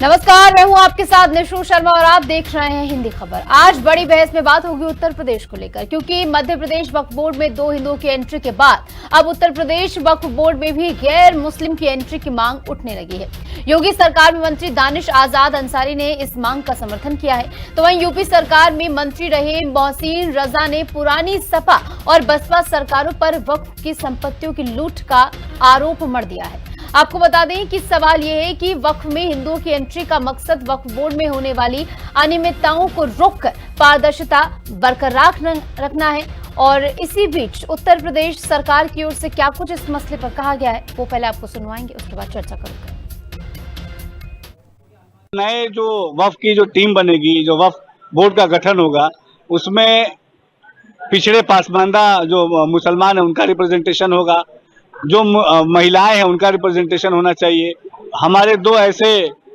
नमस्कार, मैं हूं आपके साथ निशु शर्मा और आप देख रहे हैं हिंदी खबर। आज बड़ी बहस में बात होगी उत्तर प्रदेश को लेकर, क्योंकि मध्य प्रदेश वक्फ बोर्ड में 2 हिंदुओं की एंट्री के बाद अब उत्तर प्रदेश वक्फ बोर्ड में भी गैर मुस्लिम की एंट्री की मांग उठने लगी है। योगी सरकार में मंत्री दानिश आजाद अंसारी ने इस मांग का समर्थन किया है, तो वहीं यूपी सरकार में मंत्री रहे मोहसिन रजा ने पुरानी सपा और बसपा सरकारों पर वक्फ की संपत्तियों की लूट का आरोप मढ़ दिया है। आपको बता दें कि सवाल यह है कि वक्फ में हिंदुओं की एंट्री का मकसद वक्फ बोर्ड में होने वाली अनियमितताओं को रोककर पारदर्शिता बरकरार रखना है। और इसी बीच उत्तर प्रदेश सरकार की ओर से क्या कुछ इस मसले पर कहा गया है वो पहले आपको सुनवाएंगे, उसके बाद चर्चा करेंगे। नए जो वक्फ की जो टीम बनेगी, जो वक्फ बोर्ड का गठन होगा, उसमें पिछड़े पासमानदा जो मुसलमान है उनका रिप्रेजेंटेशन होगा, जो महिलाएं हैं उनका रिप्रेजेंटेशन होना चाहिए। हमारे 2 ऐसे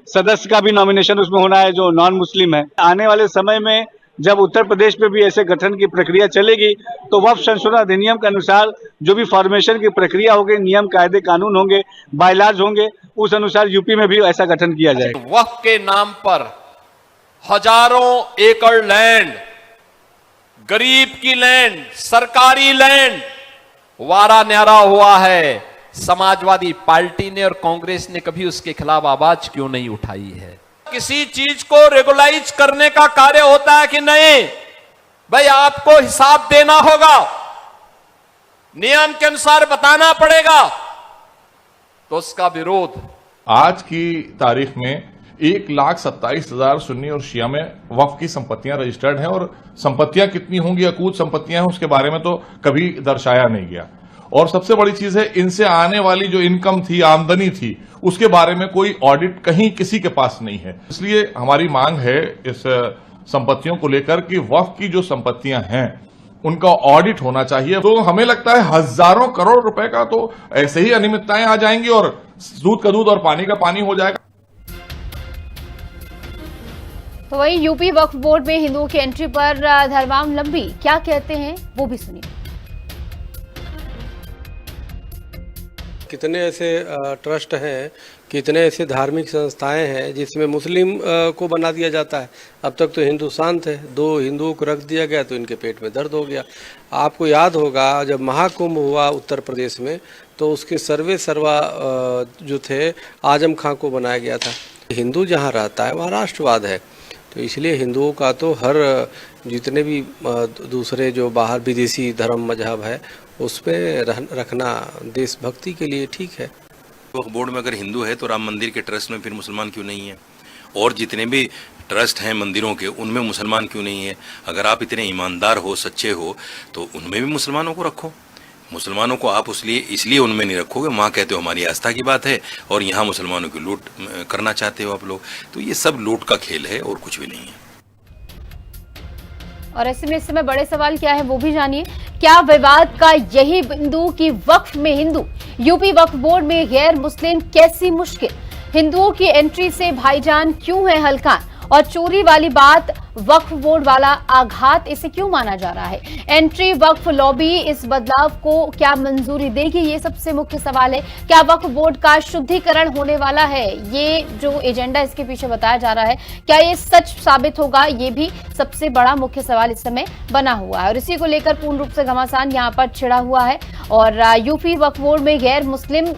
सदस्य का भी नॉमिनेशन उसमें होना है जो नॉन मुस्लिम है। आने वाले समय में जब उत्तर प्रदेश में भी ऐसे गठन की प्रक्रिया चलेगी तो वक्फ संशोधन अधिनियम के अनुसार जो भी फॉर्मेशन की प्रक्रिया होगी, नियम कायदे कानून होंगे, बायलॉज होंगे, उस अनुसार यूपी में भी ऐसा गठन किया जाएगा। वक्फ के नाम पर हजारों एकड़ लैंड, गरीब की लैंड, सरकारी लैंड वारा न्यारा हुआ है। समाजवादी पार्टी ने और कांग्रेस ने कभी उसके खिलाफ आवाज क्यों नहीं उठाई है? किसी चीज को रेगुलाइज करने का कार्य होता है कि नहीं? भाई आपको हिसाब देना होगा, नियम के अनुसार बताना पड़ेगा, तो उसका विरोध आज की तारीख में 1,27,000 सुन्नी और शिया में वक्फ की संपत्तियां रजिस्टर्ड हैं और संपत्तियां कितनी होंगी, अकूत संपत्तियां हैं, उसके बारे में तो कभी दर्शाया नहीं गया। और सबसे बड़ी चीज है, इनसे आने वाली जो इनकम थी, आमदनी थी, उसके बारे में कोई ऑडिट कहीं किसी के पास नहीं है। इसलिए हमारी मांग है इस संपत्तियों को लेकर कि वक्फ की जो संपत्तियां हैं उनका ऑडिट होना चाहिए। तो हमें लगता है हजारों करोड़ रुपए का तो ऐसे ही अनियमितताएं आ जाएंगी और दूध का दूध और पानी का पानी हो जाएगा। तो वहीं यूपी वक्फ बोर्ड में हिंदुओं की एंट्री पर धर्मावलंबी क्या कहते हैं वो भी सुनिए। कितने ऐसे ट्रस्ट हैं, कितने ऐसे धार्मिक संस्थाएं हैं जिसमें मुस्लिम को बना दिया जाता है। अब तक तो हिंदू शांत है, 2 हिंदुओं को रख दिया गया तो इनके पेट में दर्द हो गया। आपको याद होगा जब महाकुंभ हुआ उत्तर प्रदेश में तो उसके सर्वा जो थे आजम खां को बनाया गया था। हिंदू जहाँ रहता है वहाँ राष्ट्रवाद है, तो इसलिए हिंदुओं का तो हर जितने भी दूसरे जो बाहर विदेशी धर्म मजहब है उस पर रखना देशभक्ति के लिए ठीक है। वक्फ बोर्ड में अगर हिंदू है तो राम मंदिर के ट्रस्ट में फिर मुसलमान क्यों नहीं है? और जितने भी ट्रस्ट हैं मंदिरों के उनमें मुसलमान क्यों नहीं है? अगर आप इतने ईमानदार हो, सच्चे हो, तो उनमें भी मुसलमानों को रखो। मुसलमानों को आप इसलिए उनमें नहीं रखोगे, वहाँ कहते हो हमारी आस्था की बात है, और यहाँ मुसलमानों की लूट करना चाहते हो आप लोग। तो ये सब लूट का खेल है और कुछ भी नहीं है। और ऐसे में इस समय बड़े सवाल क्या है वो भी जानिए। क्या विवाद का यही बिंदु कि वक्फ में हिंदू, यूपी वक्फ बोर्ड में गैर मुस्लिम, कैसी मुश्किल? हिंदुओं की एंट्री से भाईजान क्यों है हलकान? और चोरी वाली बात, वक्फ बोर्ड वाला आघात, इसे क्यों माना जा रहा है? एंट्री वक्फ लॉबी इस बदलाव को क्या मंजूरी देगी? ये सबसे मुख्य सवाल है। क्या वक्फ बोर्ड का शुद्धिकरण होने वाला है? ये जो एजेंडा इसके पीछे बताया जा रहा है, क्या ये सच साबित होगा? ये भी सबसे बड़ा मुख्य सवाल इस समय बना हुआ है और इसी को लेकर पूर्ण रूप से घमासान यहाँ पर छिड़ा हुआ है। और यूपी वक्फ बोर्ड में गैर मुस्लिम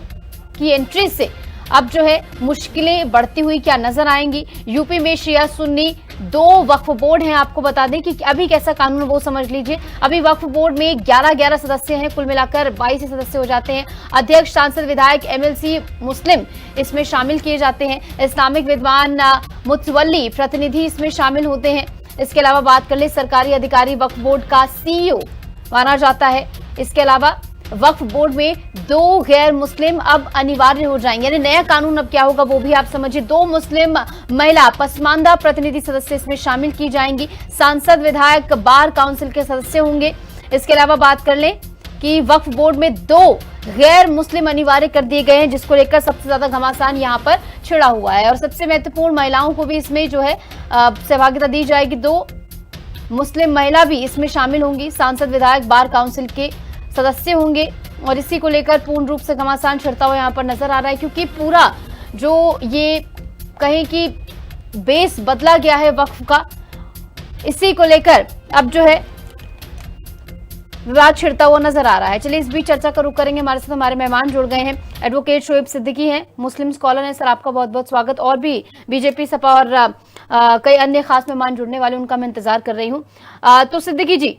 की एंट्री से अब जो है मुश्किलें बढ़ती हुई क्या नजर आएंगी? यूपी में शिया सुन्नी 2 वक्फ बोर्ड हैं। आपको बता दें कि अभी कैसा कानून वो समझ लीजिए। अभी वक्फ बोर्ड में 11 सदस्य हैं, कुल मिलाकर 22 सदस्य हो जाते हैं। अध्यक्ष, सांसद, विधायक, एमएलसी मुस्लिम इसमें शामिल किए जाते हैं। इस्लामिक विद्वान, मुतवल्ली प्रतिनिधि इसमें शामिल होते हैं। इसके अलावा बात कर ले सरकारी अधिकारी वक्फ बोर्ड का सीईओ माना जाता है। इसके अलावा वक्फ बोर्ड में 2 गैर मुस्लिम अब अनिवार्य हो जाएंगे, यानी नया कानून अब क्या होगा वो भी आप समझिए। 2 मुस्लिम महिला पसमानदा प्रतिनिधि सदस्य इसमें शामिल की जाएंगी। सांसद, विधायक, बार काउंसिल के सदस्य होंगे। इसके अलावा बात कर लें कि वक्फ बोर्ड में 2 गैर मुस्लिम अनिवार्य कर दिए गए हैं, जिसको लेकर सबसे ज्यादा घमासान यहाँ पर छिड़ा हुआ है। और सबसे महत्वपूर्ण, महिलाओं को भी इसमें जो है सहभागिता दी जाएगी। 2 मुस्लिम महिला भी इसमें शामिल होंगी। सांसद, विधायक, बार काउंसिल के सदस्य होंगे और इसी को लेकर पूर्ण रूप से घमासान छिड़ता हुआ यहाँ पर नजर आ रहा है, क्योंकि पूरा जो ये कहीं कि बेस बदला गया है वक्फ का, इसी को लेकर अब जो है विवाद छिड़ता हुआ नजर आ रहा है। चलिए इस बीच चर्चा का रुख करेंगे। हमारे साथ हमारे मेहमान जुड़ गए हैं, एडवोकेट शोएब सिद्दीकी हैं, मुस्लिम स्कॉलर हैं। सर आपका बहुत बहुत स्वागत। और भी बीजेपी, सपा और कई अन्य खास मेहमान जुड़ने वाले, उनका मैं इंतजार कर रही हूं। तो सिद्दीकी जी,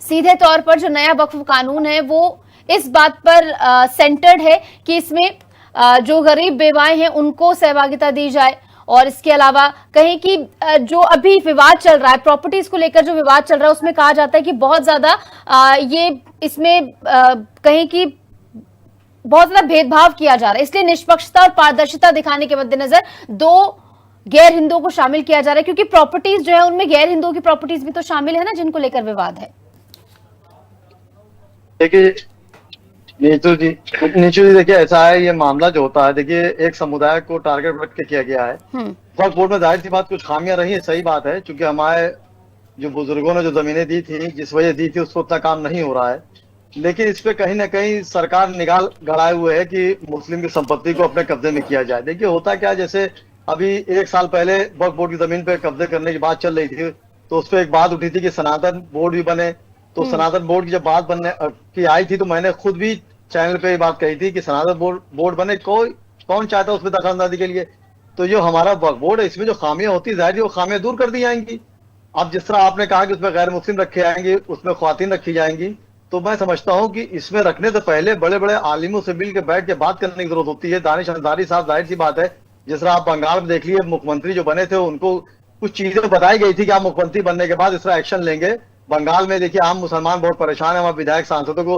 सीधे तौर पर जो नया वक्फ कानून है वो इस बात पर सेंटर्ड है कि इसमें जो गरीब बेवाएं हैं उनको सहभागिता दी जाए, और इसके अलावा कहीं कि जो अभी विवाद चल रहा है, प्रॉपर्टीज को लेकर जो विवाद चल रहा है, उसमें कहा जाता है कि बहुत ज्यादा ये इसमें कहीं कि बहुत ज्यादा भेदभाव किया जा रहा है, इसलिए निष्पक्षता और पारदर्शिता दिखाने के मद्देनजर दो गैर हिंदुओं को शामिल किया जा रहा है, क्योंकि प्रॉपर्टीज जो है उनमें गैर हिंदुओं की प्रॉपर्टीज भी तो शामिल है ना, जिनको लेकर विवाद है। देखिए नीतू जी देखिए, ऐसा है, ये मामला जो होता है, देखिए एक समुदाय को टारगेट रख के किया गया है। वक्फ बोर्ड में जाहिर सी बात कुछ खामियां रही है, सही बात है, क्योंकि हमारे जो बुजुर्गों ने जो जमीनें दी थी, जिस वजह दी थी, उसको उतना काम नहीं हो रहा है। लेकिन इस पे कहीं ना कहीं सरकार निगाह गड़ाए हुए है कि मुस्लिम की संपत्ति को अपने कब्जे में किया जाए। देखिए होता क्या है, जैसे अभी 1 साल पहले वक्फ बोर्ड की जमीन पे कब्जे करने की बात चल रही थी, तो उस पर एक बात उठी थी कि सनातन बोर्ड भी बने। तो सनातन बोर्ड की जब बात बनने की आई थी, तो मैंने खुद भी चैनल पे ये बात कही थी कि सनातन बोर्ड बने, कौन चाहता है उसमें दखलंदाजी के लिए। तो जो हमारा वक्फ बोर्ड है, इसमें जो खामियां होती है, जाहिर वो खामियां दूर कर दी जाएंगी। अब जिस तरह आपने कहा कि उसमें गैर मुस्लिम रखे जाएंगे, उसमें ख्वातीन रखी जाएंगी, तो मैं समझता हूं कि इसमें रखने से पहले बड़े बड़े आलिमों से मिल के बैठ के बात करने की जरूरत होती है। दानिश अंसारी साहब, जाहिर सी बात है, जिस तरह आप बंगाल में देख लिए, मुख्यमंत्री जो बने थे, उनको कुछ चीजें बताई गई थी कि आप मुख्यमंत्री बनने के बाद इस तरह एक्शन लेंगे। बंगाल में देखिए आम मुसलमान बहुत परेशान है, वहां विधायक सांसदों को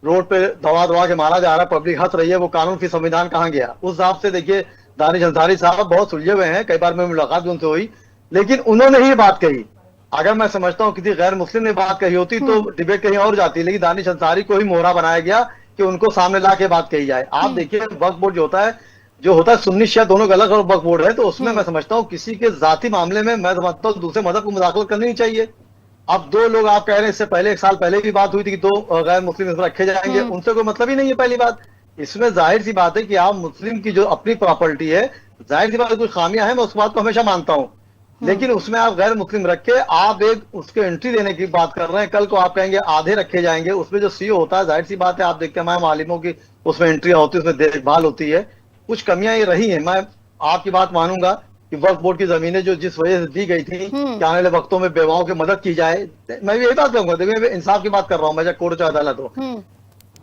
रोड पे दवा के मारा जा रहा है, पब्लिक हंस रही है, वो कानून की संविधान कहाँ गया। उस हिसाब से देखिए दानिश अंसारी साहब बहुत सुलझे हुए हैं, कई बार मेरी मुलाकात भी उनसे हुई, लेकिन उन्होंने ही बात कही। अगर मैं समझता हूँ किसी गैर मुस्लिम ने बात कही होती तो डिबेट कहीं और जाती, लेकिन दानिश अंसारी को ही मोहरा बनाया गया कि उनको सामने ला के बात कही जाए। आप देखिए वक्फ बोर्ड जो होता है सुन्नी शिया दोनों का अलग वक्फ बोर्ड है, तो उसमें मैं समझता हूँ किसी के जाति मामले में मैं समझता हूँ दूसरे मजहब को मुदाखलत करनी नहीं चाहिए। अब 2 लोग आप कह रहे हैं, इससे पहले 1 साल पहले भी बात हुई थी कि 2 गैर मुस्लिम इसमें रखे जाएंगे, उनसे कोई मतलब ही नहीं है। पहली बात, इसमें जाहिर सी बात है कि आप मुस्लिम की जो अपनी प्रॉपर्टी है, जाहिर सी बात है कुछ खामियां हैं, मैं उस बात को हमेशा मानता हूँ, लेकिन उसमें आप गैर मुस्लिम रख के आप एक उसके एंट्री देने की बात कर रहे हैं। कल को आप कहेंगे आधे रखे जाएंगे, उसमें जो सीओ होता है, जाहिर सी बात है आप देखते हैं हमारे मालिमों की उसमें एंट्री होती है, उसमें देखभाल होती है, कुछ कमियां ये रही हैं। मैं आपकी बात मानूंगा कि वक्फ बोर्ड की जमीनें जो जिस वजह से दी गई थी कि आने वाले वक्तों में बेवाओं की मदद की जाए, मैं भी यही बात कहूंगा, देखिए इंसाफ की बात कर रहा हूँ, मैं कोर्ट चाहे अदालत हो,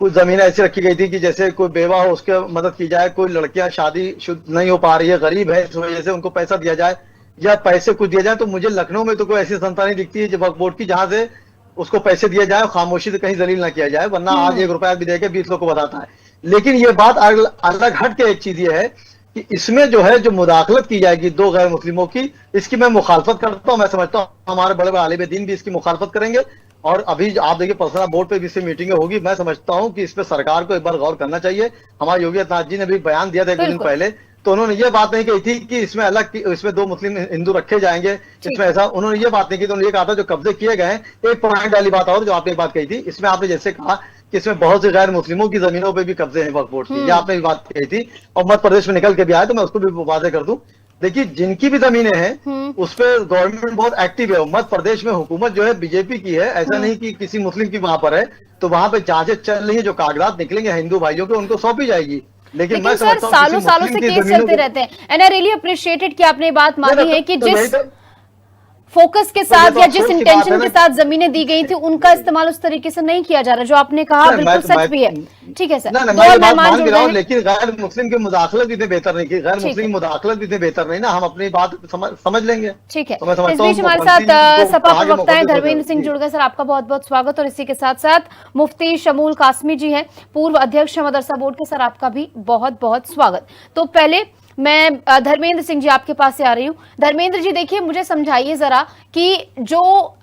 कुछ जमीनें ऐसी रखी गई थी कि जैसे कोई बेवा हो उसके मदद की जाए, कोई लड़कियां शादी शुद्ध नहीं हो पा रही है, गरीब है, इस वजह से उनको पैसा दिया जाए या पैसे कुछ दिया जाए। तो मुझे लखनऊ में तो कोई ऐसी संस्था नहीं दिखती है जो वक्फ बोर्ड की जहां से उसको पैसे दिए जाए, खामोशी से कहीं जलील ना किया जाए, वरना आज 1 रुपया भी देके 20 लोग को बताता है। लेकिन ये बात अलग हट के एक चीज ये है कि इसमें जो है जो मुदाखलत की जाएगी 2 गैर मुस्लिमों की, इसकी मैं मुखालफत करता हूं। मैं समझता हूं हमारे बड़े बड़े आलिम दीन भी इसकी मुखालफत करेंगे, और अभी आप देखिए पर्सनल बोर्ड पे भी इससे मीटिंगें होगी। मैं समझता हूं कि इस पे सरकार को एक बार गौर करना चाहिए। हमारे योगी आदित्यनाथ जी ने भी बयान दिया था 1 दिन पहले, तो उन्होंने ये बात नहीं कही थी कि इसमें इसमें 2 मुस्लिम हिंदू रखे जाएंगे, इसमें ऐसा उन्होंने ये बात नहीं की। तो उन्होंने ये कहा था जो कब्जे किए गए हैं, एक पॉइंट वाली बात और जो आपने एक बात कही थी, इसमें आपने जैसे कहा कि इसमें बहुत से गैर मुस्लिमों की जमीनों पे भी कब्जे हैं वक्फ बोर्ड की, ये आपने भी बात कही थी, और मध्य प्रदेश में निकल के भी आया, तो मैं उसको भी वादे कर दूं। देखिए जिनकी भी जमीनें हैं उस पर गवर्नमेंट बहुत एक्टिव है। मध्य प्रदेश में हुकूमत जो है बीजेपी की है, ऐसा नहीं कि किसी मुस्लिम की वहां पर है, तो वहां पे जांचें चल रही है, जो कागजात निकलेंगे हिंदू भाइयों के उनको सौंपी जाएगी। लेकिन मैं सर सालों से केस चलते रहते हैं, एंड आई रियली अप्रिशिएटेड कि आपने बात मानी है कि जिस फोकस के साथ या जिस इंटेंशन के साथ जमीनें दी गई थी उनका इस्तेमाल उस तरीके से नहीं किया जा रहा, जो आपने कहा बिल्कुल सच भी है। ठीक है सर, लेकिन गैर मुस्लिम की मुदाखलत भी इतने बेहतर नहीं की, गैर मुस्लिम मुदाखलत भी इतने बेहतर नहीं ना, हम अपनी बात समझ लेंगे। ठीक है, इस बीच हमारे साथ सपा प्रवक्ता धर्मेंद्र सिंह जुड़ गए। सर आपका बहुत बहुत स्वागत, और इसी के साथ साथ मुफ्ती शमूल कासमी जी हैं, पूर्व अध्यक्ष मदरसा बोर्ड के, सर आपका भी बहुत बहुत स्वागत। तो पहले मैं धर्मेंद्र सिंह जी आपके पास से आ रही हूँ। धर्मेंद्र जी देखिए, मुझे समझाइए जरा कि जो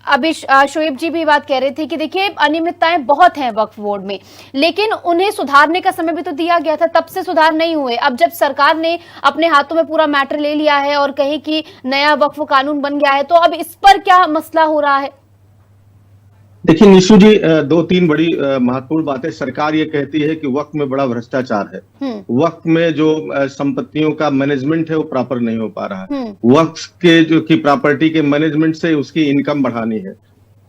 अभी शोएब जी भी बात कह रहे थे कि देखिए अनियमितताएं बहुत हैं वक्फ बोर्ड में, लेकिन उन्हें सुधारने का समय भी तो दिया गया था, तब से सुधार नहीं हुए। अब जब सरकार ने अपने हाथों में पूरा मैटर ले लिया है और कहीं कि नया वक्फ कानून बन गया है, तो अब इस पर क्या मसला हो रहा है? देखिए निशु जी, दो तीन बड़ी महत्वपूर्ण बातें। सरकार ये कहती है कि वक्फ में बड़ा भ्रष्टाचार है। वक्फ में जो संपत्तियों का मैनेजमेंट है वो प्रॉपर नहीं हो पा रहा है। वक्फ के जो की प्रॉपर्टी के मैनेजमेंट से उसकी इनकम बढ़ानी है।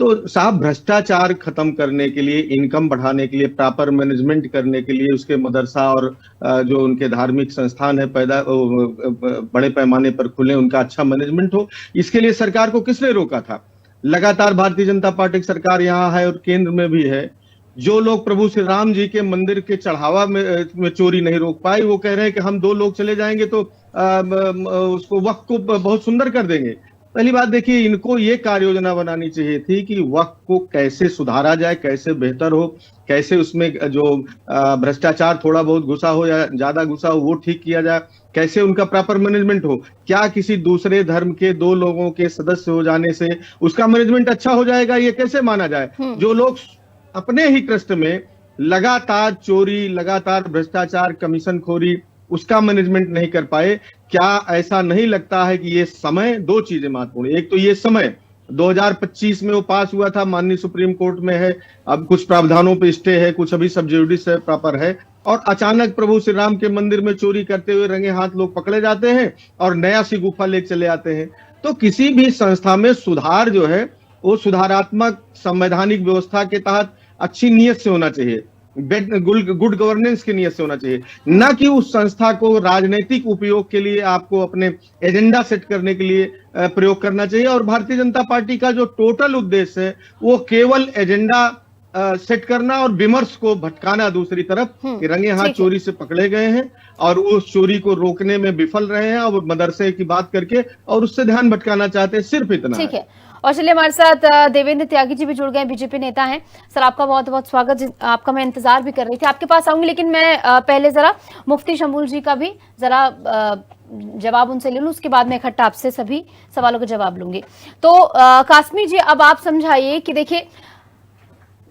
तो साहब, भ्रष्टाचार खत्म करने के लिए, इनकम बढ़ाने के लिए, प्रॉपर मैनेजमेंट करने के लिए, उसके मदरसा और जो उनके धार्मिक संस्थान है बड़े पैमाने पर खुले, उनका अच्छा मैनेजमेंट हो, इसके लिए सरकार को किसने रोका था? लगातार भारतीय जनता पार्टी की सरकार यहाँ है और केंद्र में भी है। जो लोग प्रभु श्री राम जी के मंदिर के चढ़ावा में चोरी नहीं रोक पाए, वो कह रहे हैं कि हम 2 लोग चले जाएंगे तो उसको वक्फ को बहुत सुंदर कर देंगे। पहली बात देखिए, इनको ये कार्य योजना बनानी चाहिए थी कि वक्फ को कैसे सुधारा जाए, कैसे बेहतर हो, कैसे उसमें जो भ्रष्टाचार थोड़ा बहुत घुसा हो या ज्यादा घुसा हो वो ठीक किया जाए, कैसे उनका प्रॉपर मैनेजमेंट हो। क्या किसी दूसरे धर्म के 2 लोगों के सदस्य हो जाने से उसका मैनेजमेंट अच्छा हो जाएगा? ये कैसे माना जाए? जो लोग अपने ही ट्रस्ट में लगातार चोरी, लगातार भ्रष्टाचार, कमीशन खोरी, उसका मैनेजमेंट नहीं कर पाए, क्या ऐसा नहीं लगता है कि ये समय, 2 चीजें महत्वपूर्ण। एक तो ये समय 2025 में वो पास हुआ था, माननीय सुप्रीम कोर्ट में है, अब कुछ प्रावधानों पे स्टे है, कुछ अभी सब जुडिस है, प्रॉपर है, और अचानक प्रभु श्री राम के मंदिर में चोरी करते हुए रंगे हाथ लोग पकड़े जाते हैं और नया सी गुफा लेके चले आते हैं। तो किसी भी संस्था में सुधार जो है वो सुधारात्मक संवैधानिक व्यवस्था के तहत अच्छी नीयत से होना चाहिए, गुड गवर्नेंस की नीयत से होना चाहिए, न कि उस संस्था को राजनीतिक उपयोग के लिए, आपको अपने एजेंडा सेट करने के लिए प्रयोग करना चाहिए। और भारतीय जनता पार्टी का जो टोटल उद्देश्य है वो केवल एजेंडा सेट करना और विमर्श को भटकाना दूसरी तरफ, कि रंगे हाथ चोरी से पकड़े गए हैं और उस चोरी को रोकने में विफल रहे हैं और मदरसे की बात करके और उससे ध्यान भटकाना चाहते हैं, सिर्फ इतना। ठीक है। और चलिए, हमारे साथ देवेंद्र त्यागी जी भी जुड़ गए, बीजेपी नेता हैं। सर, आपका बहुत बहुत स्वागत। आपका मैं इंतजार भी कर रही थी, आपके पास आऊंगी, लेकिन मैं पहले जरा मुफ्ती शमूल जी का भी जरा जवाब उनसे ले लूं, उसके बाद मैं इकट्ठा आपसे सभी सवालों का जवाब लूंगी। तो कासमी जी, अब आप समझाइए कि देखिए,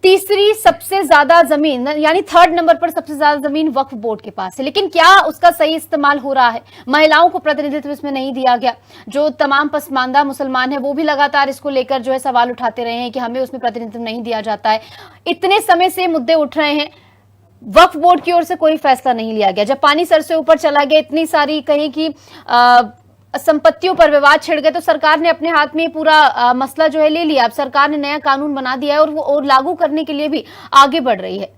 तीसरी सबसे ज्यादा जमीन, यानी 3rd नंबर पर सबसे ज्यादा जमीन वक्फ बोर्ड के पास है, लेकिन क्या उसका सही इस्तेमाल हो रहा है? महिलाओं को प्रतिनिधित्व इसमें नहीं दिया गया। जो तमाम पसमानदा मुसलमान है वो भी लगातार इसको लेकर जो है सवाल उठाते रहे हैं कि हमें उसमें प्रतिनिधित्व नहीं दिया जाता है। इतने समय से मुद्दे उठ रहे हैं, वक्फ बोर्ड की ओर से कोई फैसला नहीं लिया गया। जब पानी सर से ऊपर चला गया, इतनी सारी कहीं की संपत्तियों पर विवाद छिड़ गए, तो सरकार ने अपने हाथ में पूरा मसला जो है ले लिया। अब सरकार ने नया कानून बना दिया है और वो और लागू करने के लिए भी आगे बढ़ रही है।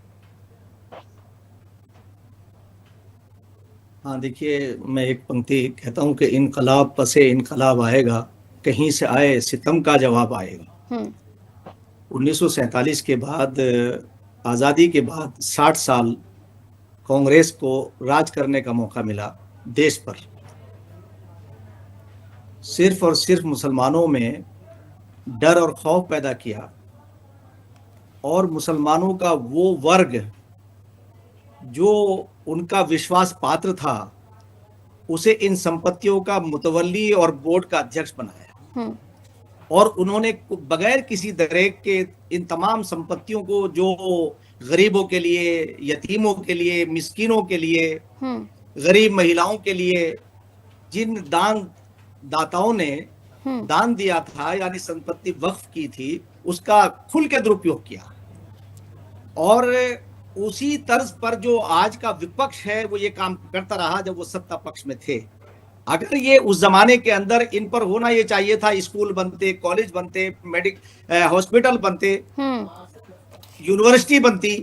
हाँ, देखिए, मैं एक पंक्ति कहता हूं कि इनकलाब पसे इनकलाब आएगा, कहीं से आए सितम का जवाब आएगा। 1947 के बाद, आज़ादी के बाद 60 साल कांग्रेस को राज करने का मौका मिला देश पर। सिर्फ और सिर्फ मुसलमानों में डर और खौफ पैदा किया और मुसलमानों का वो वर्ग जो उनका विश्वास पात्र था उसे इन संपत्तियों का मुतवल्ली और बोर्ड का अध्यक्ष बनाया। और उन्होंने बगैर किसी दरेक के इन तमाम संपत्तियों को, जो गरीबों के लिए, यतीमों के लिए, मिस्कीनों के लिए, गरीब महिलाओं के लिए, जिन दाताओं ने दान दिया था, यानी संपत्ति वक्फ की थी, उसका खुल के दुरुपयोग किया। और उसी तर्ज पर जो आज का विपक्ष है वो ये काम करता रहा जब वो सत्ता पक्ष में थे। अगर ये उस जमाने के अंदर इन पर होना ये चाहिए था, स्कूल बनते, कॉलेज बनते, हॉस्पिटल बनते, यूनिवर्सिटी बनती,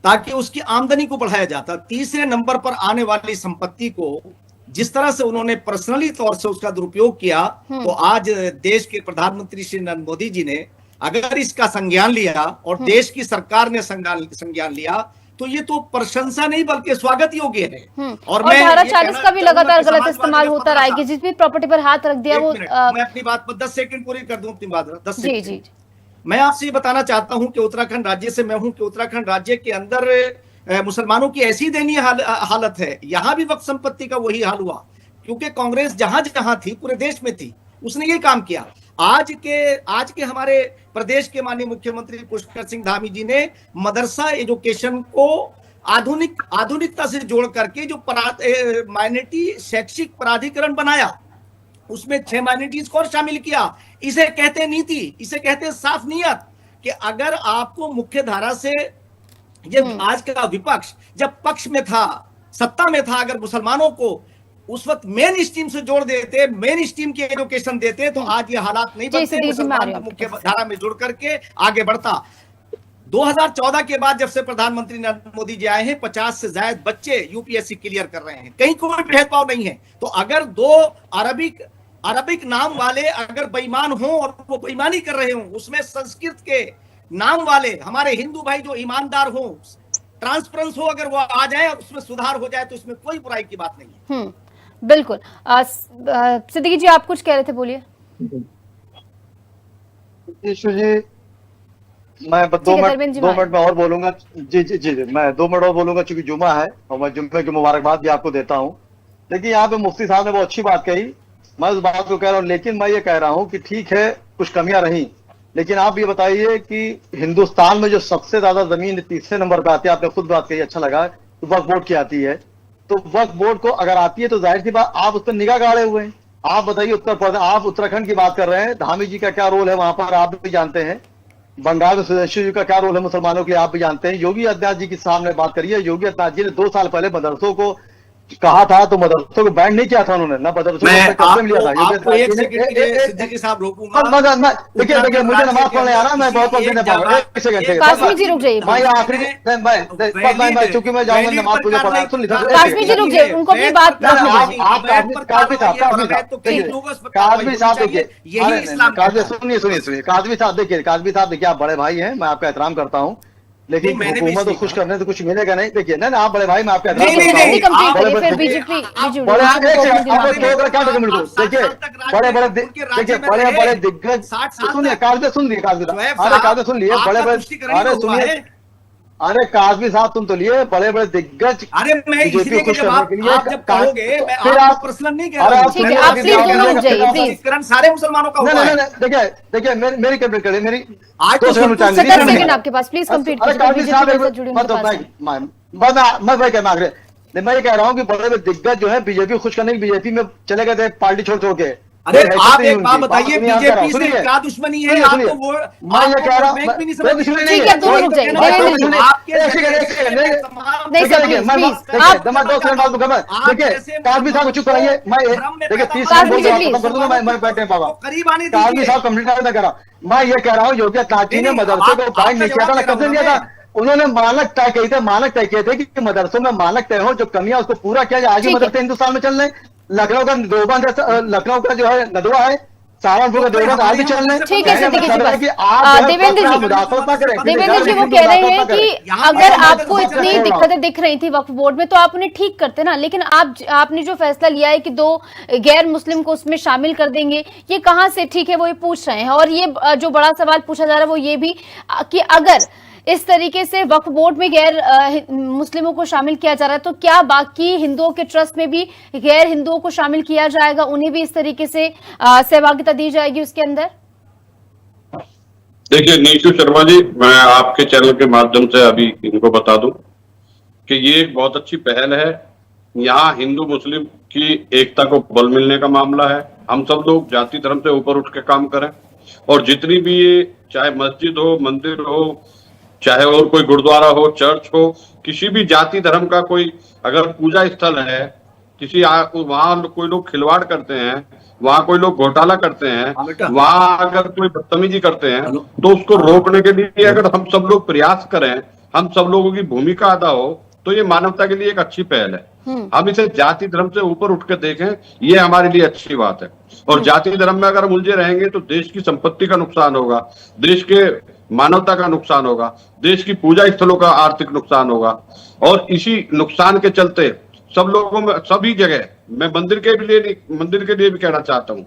ताकि उसकी आमदनी को बढ़ाया जाता। तीसरे नंबर पर आने वाली संपत्ति को जिस तरह से उन्होंने पर्सनली तौर से उसका दुरुपयोग किया, तो आज देश के प्रधानमंत्री श्री नरेंद्र मोदी जी ने अगर इसका संज्ञान लिया और देश की सरकार ने संज्ञान लिया, तो ये तो प्रशंसा नहीं बल्कि स्वागत योग्य है। और धारा 40 का भी लगातार गलत इस्तेमाल होता रहेगा। जिस भी प्रॉपर्टी पर हाथ रख दिया वो मैं अपनी बात 10 सेकंड पूरी कर दूं, अपनी बात 10 सेकंड। जी। मैं आपसे ये बताना चाहता हूं कि उत्तराखंड राज्य से मैं हूं कि उत्तराखंड राज्य के अंदर मुसलमानों की ऐसी दयनीय हालत है। यहां भी वक्फ संपत्ति का वही हाल हुआ, क्योंकि कांग्रेस जहां जहां थी पूरे देश में थी, उसने ये काम किया। आज के हमारे प्रदेश के माननीय मुख्यमंत्री पुष्कर सिंह धामी जी ने मदरसा एजुकेशन को आधुनिकता से जोड़ करके जो माइनॉरिटी शैक्षिक प्राधिकरण बनाया, उसमें 6 माइनॉरिटीज को और शामिल किया। इसे कहते नीति, इसे कहते साफ नीयत, कि अगर आपको मुख्य धारा से जब आज का विपक्ष जब पक्ष में था, सत्ता में था, अगर मुसलमानों को उस वक्त मेन स्ट्रीम से जोड़ देते, मेन स्ट्रीम की एजुकेशन देते, तो आज ये हालात नहीं बनते। मुसलमान को मुख्य धारा में जुड़ करके आगे बढ़ता। 2014 के बाद जब से प्रधानमंत्री नरेंद्र मोदी जी आए हैं, 50 से ज्यादा बच्चे यूपीएससी क्लियर कर रहे हैं, कहीं कोई भेदभाव नहीं है। तो अगर दो अरबिक नाम वाले अगर बेईमान हो और वो बेईमानी कर रहे हो, उसमें संस्कृत के नाम वाले हमारे हिंदू भाई जो ईमानदार हो, ट्रांसपेरेंस हो, अगर वो आ जाए और उसमें सुधार हो जाए तो इसमें कोई बुराई की बात नहीं है। बिल्कुल। सिद्दीकी जी, आप कुछ कह रहे थे, बोलिए। जी, मैं 2 मिनट में और बोलूंगा। जी, मैं 2 मिनट और बोलूंगा, चूंकि जुमा है और मैं जुम्मे की मुबारकबाद भी आपको देता हूँ। देखिए, यहाँ पे मुफ्ती साहब ने बहुत अच्छी बात कही, मैं उस बात को कह रहा हूँ, लेकिन मैं ये कह रहा हूँ कि ठीक है, कुछ कमियां रही, लेकिन आप ये बताइए कि हिंदुस्तान में जो सबसे ज्यादा जमीन तीसरे नंबर पे आती है, आपने खुद बात कही, अच्छा लगा, तो वक्फ बोर्ड की आती है। तो वक्फ बोर्ड को अगर आती है तो जाहिर सी बात आप उस पर निगाह गाड़े हुए हैं। आप बताइए, उत्तर प्रदेश, आप उत्तराखंड की बात कर रहे हैं, धामी जी का क्या रोल है वहां पर आप भी जानते हैं। बंगाल में सुदेशु जी का क्या रोल है मुसलमानों के लिए आप भी जानते हैं। योगी आदित्यनाथ जी के सामने बात करिए, योगी आदित्यनाथ जी ने 2 साल पहले मदरसों को कहा था, तो मदरसों को बैन नहीं किया था उन्होंने, ना मदरसों को लिया था। सिद्दीकी साहब रोकूंगा। देखिए, मुझे नमाज पढ़ने आ रहा, मैं बहुत पढ़ नहीं पाऊंगा। कासमी जी रुक जाइए, मैं आखिरी, चूंकि मैं जाऊंगा नमाज पूजा पढ़ा, सुन लीजिए, कासमी जी रुक जाइए, उनको अपनी बात काजमी साहब देखिए, सुनिए काजमी साहब देखिए, आप बड़े भाई हैं, मैं आपका एहतराम करता हूँ, लेकिन हुकूमत को खुश करने से कुछ मिलेगा नहीं। देखिए, ना आप बड़े भाई, मैं आपका एहतराम करता हूँ। देखिए, बड़े बड़े दिग्गज, सुनिए काजमी, सुन लिए अरे काजमी साहब, तुम तो लिए बड़े बड़े दिग्गज। अरे मैं इसलिए कि जब आप जब कहोगे, मैं आपको प्रश्न नहीं कह रहा हूं, सारे मुसलमानों का हुआ है। देखिए मेरी कंप्लीट करिए, मेरी आज तो 7 सेकंड आपके पास, प्लीज कंप्लीट कीजिए। मैं ये कह रहा हूँ कि बड़े बड़े दिग्गज जो है बीजेपी खुश करने की, बीजेपी में चले गए थे पार्टी छोड़ के। अरे आप एक बात बताइए, बीजेपी से क्या दुश्मनी है आपको? वो मैं ये कह रहा हूँ, ठीक है, दोनों रुक जाइए, काजमी साहब को चुप कराइए। देखिए 30 सेकंड कर दूंगा, मैं बैठ नहीं पाऊंगा। काजमी साहब कंप्लीट कर रहा हूँ। मैं ये कह रहा हूँ, योगी आदित्यनाथ जी ने मदरसे को बैन नहीं किया था, कब से लिया था? उन्होंने मानक तय किए थे कि मदरसों में मानक तय हो, जो कमियां उसको पूरा किया जाए। आज भी मदरसे हिंदुस्तान में चल रहे, लखनऊ का देवबंद, लखनऊ का जो है नदवा है, सहारनपुर का देवबंद आज भी चल रहे। ठीक है सिद्दीकी जी, देवेंद्र जी वो कह रहे हैं कि अगर आपको इतनी दिक्कतें दिख रही थी वक्फ बोर्ड में, तो आप उन्हें ठीक करते ना, लेकिन आपने जो फैसला लिया है कि 2 गैर मुस्लिम को उसमें शामिल कर देंगे, ये कहां से ठीक है, वो ये पूछ रहे हैं। और ये जो बड़ा सवाल पूछा जा रहा है वो ये भी कि अगर इस तरीके से वक्फ बोर्ड में गैर मुस्लिमों को शामिल किया जा रहा है, तो क्या बाकी हिंदुओं के ट्रस्ट में भी गैर हिंदुओं को शामिल किया जाएगा, उन्हें भी इस तरीके से सहभागिता दी जाएगी उसके अंदर? देखिए नीतू शर्मा जी, मैं आपके चैनल के माध्यम से अभी इनको बता दूं कि ये एक बहुत अच्छी पहल है। यहाँ हिंदू मुस्लिम की एकता को बल मिलने का मामला है। हम सब लोग जाति धर्म से ऊपर उठ के काम करें, और जितनी भी ये चाहे मस्जिद हो, मंदिर हो, चाहे और कोई गुरुद्वारा हो, चर्च हो, किसी भी जाति धर्म का कोई अगर पूजा स्थल है, वहां कोई लोग खिलवाड़ करते हैं, वहां कोई लोग घोटाला करते हैं, वहां अगर कोई बदतमीजी करते हैं, तो उसको रोकने के लिए अगर हम सब लोग प्रयास करें, हम सब लोगों की भूमिका अदा हो, तो ये मानवता के लिए एक अच्छी पहल है। हम इसे जाति धर्म से ऊपर उठ के देखें, ये हमारे लिए अच्छी बात है। और जाति धर्म में अगर हम उलझे रहेंगे तो देश की संपत्ति का नुकसान होगा, देश के मानवता का नुकसान होगा, देश की पूजा स्थलों का आर्थिक नुकसान होगा। और इसी नुकसान के चलते सब लोगों में, सभी जगह, मैं मंदिर के लिए भी कहना चाहता हूँ,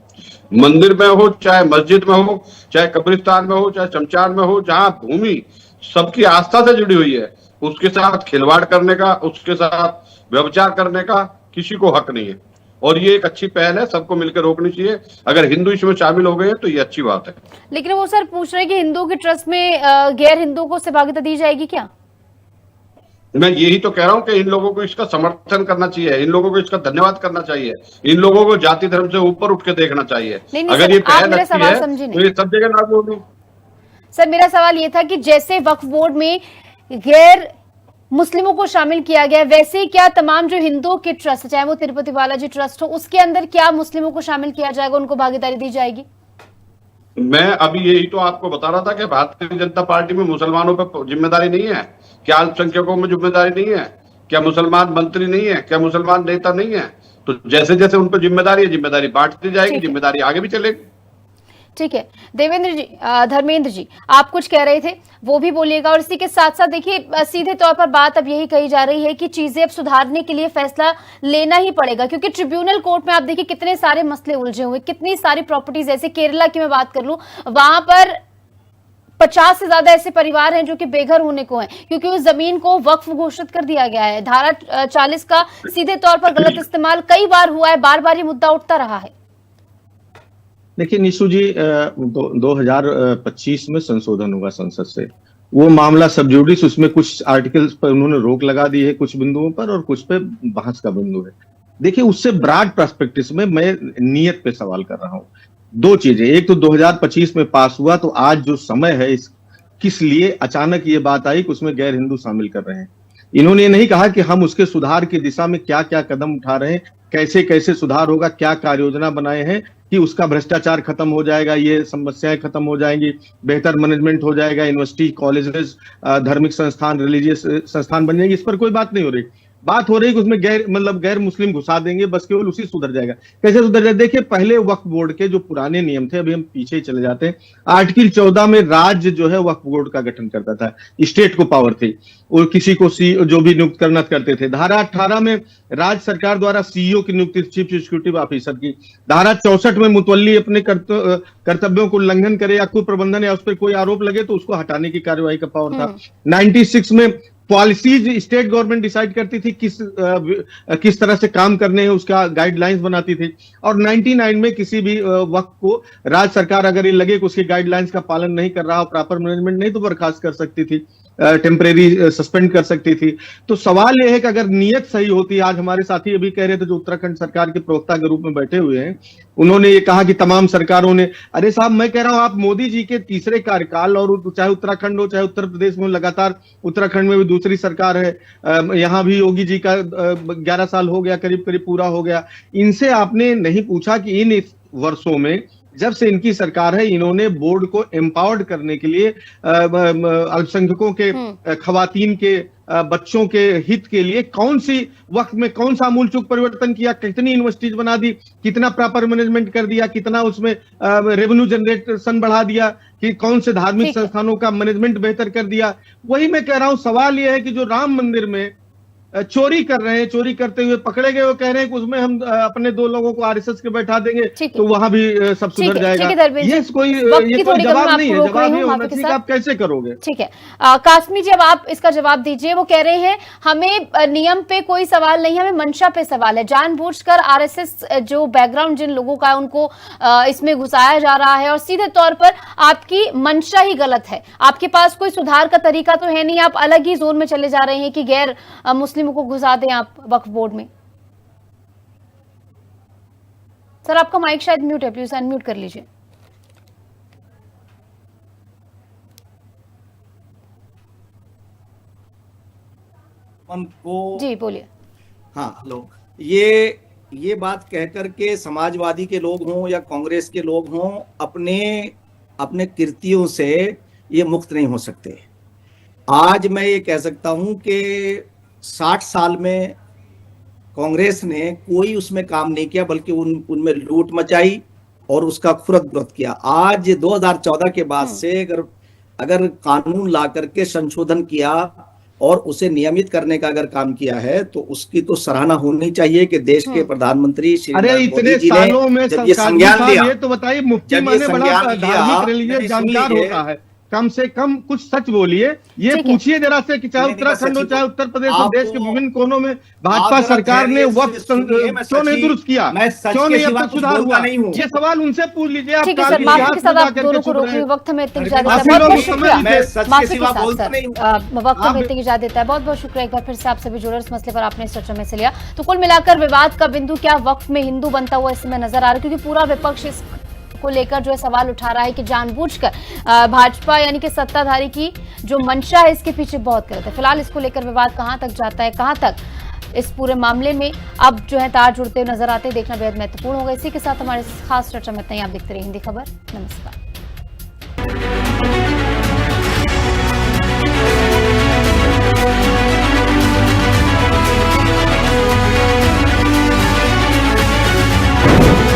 मंदिर में हो, चाहे मस्जिद में हो, चाहे कब्रिस्तान में हो, चाहे शमशान में हो, जहाँ भूमि सबकी आस्था से जुड़ी हुई है, उसके साथ खिलवाड़ करने का, उसके साथ व्यभिचार करने का किसी को हक नहीं है। और ये एक अच्छी पहल है, सबको मिलकर रोकनी चाहिए। अगर हिंदू इसमें शामिल हो गए तो ये अच्छी बात है। लेकिन वो सर पूछ रहे हैं कि हिंदुओं के ट्रस्ट में गैर हिंदुओं को सहभागिता दी जाएगी क्या? मैं यही तो कह रहा हूँ कि इन लोगों को इसका समर्थन करना चाहिए, इन लोगों को इसका धन्यवाद करना चाहिए, इन लोगों को जाति धर्म से ऊपर उठ के देखना चाहिए। अगर ये पहल अच्छी है तो ये सब जगह लागू होगी। सर मेरा सवाल ये था कि जैसे वक्फ बोर्ड में गैर मुस्लिमों को शामिल किया गया, वैसे क्या तमाम जो हिंदुओं के ट्रस्ट, चाहे वो तिरुपति बालाजी ट्रस्ट हो, उसके अंदर क्या मुस्लिमों को शामिल किया जाएगा, उनको भागीदारी दी जाएगी? मैं अभी यही तो आपको बता रहा था कि भारतीय जनता पार्टी में मुसलमानों पर जिम्मेदारी नहीं है क्या? अल्पसंख्यकों में जिम्मेदारी नहीं है क्या? मुसलमान मंत्री नहीं है क्या? मुसलमान नेता नहीं है? तो जैसे जैसे उन पर जिम्मेदारी है, जिम्मेदारी बांटती जाएगी, जिम्मेदारी आगे भी चलेगी। ठीक है देवेंद्र जी, धर्मेंद्र जी आप कुछ कह रहे थे वो भी बोलिएगा। और इसी के साथ साथ देखिए सीधे तौर पर बात अब यही कही जा रही है कि चीजें अब सुधारने के लिए फैसला लेना ही पड़ेगा, क्योंकि ट्रिब्यूनल कोर्ट में आप देखिए कितने सारे मसले उलझे हुए, कितनी सारी प्रॉपर्टीज, जैसे केरला की मैं बात कर लूं, वहां पर 50 से ज्यादा ऐसे परिवार हैं जो कि बेघर होने को हैं, क्योंकि उस जमीन को वक्फ घोषित कर दिया गया है। धारा 40 का सीधे तौर पर गलत इस्तेमाल कई बार हुआ है, बार बार ये मुद्दा उठता रहा है। देखिए निशु जी, 2025 में संशोधन होगा संसद से, वो मामला सब जुडिस, उसमें कुछ आर्टिकल्स पर उन्होंने रोक लगा दी है कुछ बिंदुओं पर, और कुछ पे बहस का बिंदु है। देखिए उससे ब्रॉड पर्सपेक्टिव में मैं नियत पे सवाल कर रहा हूँ। दो चीजें, एक तो 2025 में पास हुआ, तो आज जो समय है किस लिए अचानक ये बात आई कि उसमें गैर हिंदू शामिल कर रहे हैं। इन्होंने ये नहीं कहा कि हम उसके सुधार की दिशा में क्या क्या कदम उठा रहे हैं, कैसे कैसे सुधार होगा, क्या कार्य योजना बनाए हैं कि उसका भ्रष्टाचार खत्म हो जाएगा, ये समस्याएं खत्म हो जाएंगी, बेहतर मैनेजमेंट हो जाएगा, यूनिवर्सिटी, कॉलेजेस, धार्मिक संस्थान, रिलीजियस संस्थान बन जाएंगे। इस पर कोई बात नहीं हो रही। बात हो रही है कि उसमें गैर मुस्लिम घुसा देंगे, बस केवल उसी सुधर जाएगा। कैसे सुधर जाएगा? देखिए पहले वक्फ बोर्ड के जो पुराने नियम थे, अभी हम पीछे चले जाते हैं, आर्टिकल 14 में राज्य जो है वक्फ बोर्ड का गठन करता था, स्टेट को पावर थी, और किसी को जो भी नियुक्त करना करते थे। धारा 18 में राज्य सरकार द्वारा सीईओ की नियुक्ति, चीफ एग्जीक्यूटिव ऑफिसर की। धारा 64 में मुतवल्ली अपने कर्तव्यों को उल्लंघन करे या कुप्रबंधन या उस पर कोई आरोप लगे तो उसको हटाने की कार्यवाही का पावर था। 96 में पॉलिसीज स्टेट गवर्नमेंट डिसाइड करती थी किस तरह से काम करने हैं, उसका गाइडलाइंस बनाती थी। और 99 में किसी भी वक्त को राज्य सरकार अगर ये लगे कि उसके गाइडलाइंस का पालन नहीं कर रहा हो, प्रॉपर मैनेजमेंट नहीं, तो बर्खास्त कर सकती थी, टेम्परेरी सस्पेंड कर सकती थी। तो सवाल यह है कि अगर नीयत सही होती, आज हमारे साथी अभी कह रहे थे जो उत्तराखंड सरकार के प्रवक्ता के रूप में बैठे हुए हैं, उन्होंने ये कहा कि तमाम सरकारों ने, अरे साहब मैं कह रहा हूं आप मोदी जी के तीसरे कार्यकाल, और चाहे उत्तराखंड हो चाहे उत्तर प्रदेश में, लगातार उत्तराखंड में भी दूसरी सरकार है, यहां भी योगी जी का 11 साल हो गया, करीब करीब पूरा हो गया। इनसे आपने नहीं पूछा कि इन वर्षों में जब से इनकी सरकार है, इन्होंने बोर्ड को एम्पावर्ड करने के लिए अल्पसंख्यकों के, खवातीन के, बच्चों के हित के लिए कौन सी वक्त में कौन सा आमूलचूल परिवर्तन किया, कितनी यूनिवर्सिटीज बना दी, कितना प्रॉपर मैनेजमेंट कर दिया, कितना उसमें रेवेन्यू जनरेशन बढ़ा दिया, कि कौन से धार्मिक संस्थानों का मैनेजमेंट बेहतर कर दिया। वही मैं कह रहा हूं, सवाल यह है कि जो राम मंदिर में चोरी कर रहे हैं, चोरी करते हुए पकड़े गए, वो कह रहे हैं कि उसमें हम अपने 2 लोगों को आरएसएस के बैठा देंगे तो वहां भी सब सुधर जाएगा। ये कोई जवाब नहीं है, जवाब ये होना चाहिए कि आप कैसे करोगे। ठीक है कासमी जी, अब आप इसका जवाब दीजिए। वो कह रहे हैं हमें नियम पे कोई सवाल नहीं है, हमें मंशा पे सवाल है। जानबूझकर आरएसएस जो बैकग्राउंड जिन लोगों का उनको इसमें घुसाया जा रहा है, और सीधे तौर पर आपकी मंशा ही गलत है। आपके पास कोई सुधार का तरीका तो है नहीं, आप अलग ही जोन में चले जा रहे हैं कि गैर मुस्लिमों को घुसा दें आप वक्फ बोर्ड में। सर आपका माइक शायद म्यूट है, प्लीज अनम्यूट कर लीजिए। जी बोलिए। हाँ हेलो, ये बात कहकर के समाजवादी के लोग हों या कांग्रेस के लोग हों, अपने कृतियों से ये मुक्त नहीं हो सकते। आज मैं ये कह सकता हूं कि 60 साल में कांग्रेस ने कोई उसमें काम नहीं किया, बल्कि उनमें लूट मचाई और उसका खुरद बुरद किया। आज 2014 के बाद से अगर कानून ला करके संशोधन किया और उसे नियमित करने का अगर काम किया है, तो उसकी तो सराहना होनी चाहिए कि देश के प्रधानमंत्री श्री इतने सालों में जब ये संज्ञान लिया, ये तो बताइए मुफ्ती माने बड़ा धार्मिक रिलीजियस जानकार होता है, कम से कम कुछ सच बोलिए। ये पूछिए जरा से कि चाहे उत्तराखंड हो चाहे उत्तर प्रदेश हो, देश के विभिन्न कोनों में भाजपा सरकार ने वक्त क्यों नहीं दुरुस्त किया, क्यों नहीं अब तक सुधार हुआ, ये सवाल उनसे पूछ लीजिए। आप ठीक है सर, माफी के साथ आप दोनों को रोक वक्त हमें इतनी इजाजत है, बहुत बहुत शुक्रिया। माफी के साथ सर वक्त हमें इतनी इजाजत देता है, बहुत बहुत शुक्रिया। एक बार फिर से आप सभी जुड़े, इस मसले पर आपने इस चर्चा में से लिया। तो कुल मिलाकर विवाद का बिंदु क्या वक्फ में हिंदू बनता हुआ इसमें नजर आ रहा है, क्योंकि पूरा विपक्ष इस को लेकर जो है सवाल उठा रहा है कि जानबूझकर भाजपा यानी कि सत्ताधारी की जो मंशा है इसके पीछे बहुत गलत है। फिलहाल इसको लेकर विवाद कहां तक जाता है, कहां तक इस पूरे मामले में अब जो है तार जुड़ते हुए नजर आते हैं, देखना बेहद महत्वपूर्ण होगा। इसी के साथ हमारे खास चर्चा में इतना ही। आप देखते रहिए हिंदी खबर। नमस्कार।